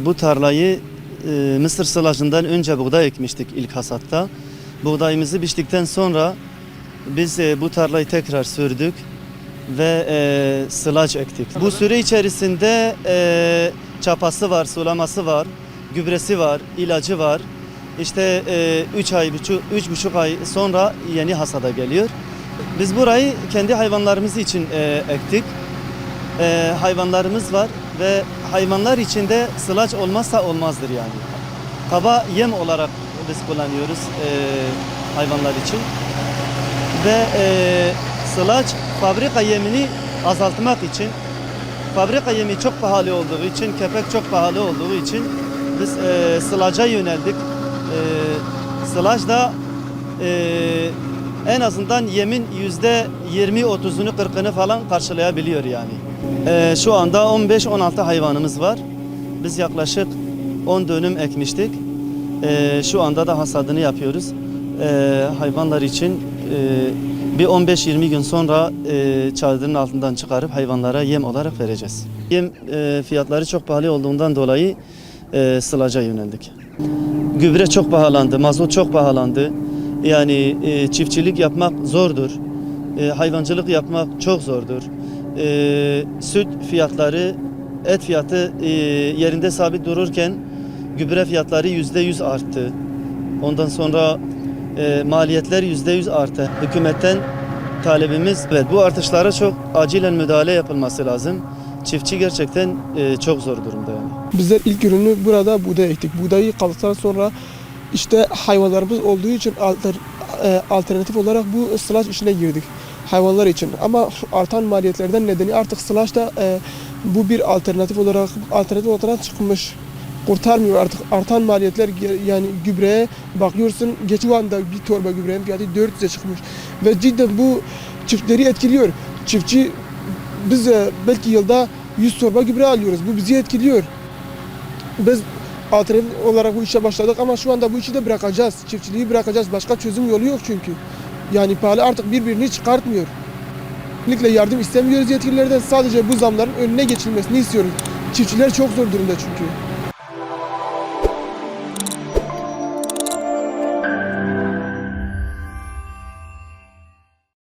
Bu tarlayı mısır sılajından önce buğday ekmiştik ilk hasatta. Buğdayımızı biçtikten sonra biz bu tarlayı tekrar sürdük ve sılaç ektik. Bu süre içerisinde çapası var, sulaması var, gübresi var, ilacı var. İşte 3,5 ay sonra yeni hasada geliyor. Biz burayı kendi hayvanlarımız için ektik. Hayvanlarımız var ve hayvanlar için de sılaç olmazsa olmazdır yani. Kaba yem olarak biz kullanıyoruz hayvanlar için. Ve sılaç fabrika yemini azaltmak için, fabrika yemi çok pahalı olduğu için, kepek çok pahalı olduğu için biz sılaca yöneldik. Sılaç da en azından yemin %20-30'unu 40'ını falan karşılayabiliyor yani. Şu anda 15-16 hayvanımız var. Biz yaklaşık 10 dönüm ekmiştik. Şu anda da hasadını yapıyoruz. Hayvanlar için bir 15-20 gün sonra çadırın altından çıkarıp hayvanlara yem olarak vereceğiz. Yem fiyatları çok pahalı olduğundan dolayı sılaca yöneldik. Gübre çok pahalandı, mazot çok pahalandı. Yani çiftçilik yapmak zordur. Hayvancılık yapmak çok zordur. Süt fiyatları, et fiyatı yerinde sabit dururken gübre fiyatları %100 arttı. Ondan sonra maliyetler %100 arttı. Hükümetten talebimiz, evet, bu artışlara çok acilen müdahale yapılması lazım. Çiftçi gerçekten çok zor durumda yani. Bizler ilk ürünü burada buğday ektik. Buğdayı kaldıktan sonra işte hayvanlarımız olduğu için alternatif olarak bu sılaç işine girdik hayvanlar için. Ama artan maliyetlerden nedeni artık sılaç da bu bir alternatif olarak çıkmış. Kurtarmıyor artık artan maliyetler, yani gübreye bakıyorsun, geçen anda bir torba gübrenin fiyatı 400'e çıkmış ve cidden bu çiftleri etkiliyor. Çiftçi biz belki yılda 100 torba gübre alıyoruz, bu bizi etkiliyor. Biz alternatif olarak bu işe başladık ama şu anda bu işi de bırakacağız, çiftçiliği bırakacağız, başka çözüm yolu yok çünkü. Yani pahalı artık birbirini çıkartmıyor. Kesinlikle yardım istemiyoruz yetkililerden, sadece bu zamların önüne geçilmesini istiyoruz. Çiftçiler çok zor durumda çünkü.